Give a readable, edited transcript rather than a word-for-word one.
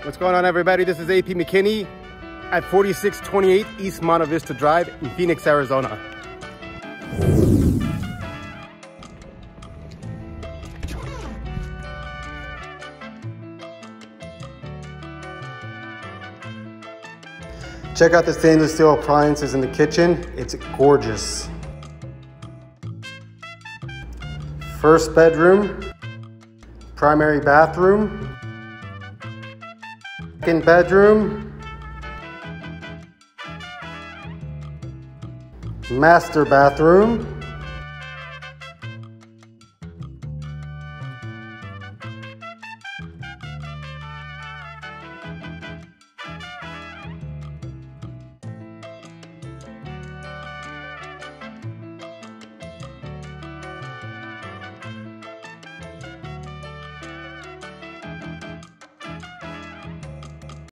What's going on, everybody? This is AP McKinney at 4628 East Monte Vista Drive in Phoenix, Arizona. Check out the stainless steel appliances in the kitchen. It's gorgeous. First bedroom, primary bathroom, second bedroom, master bathroom,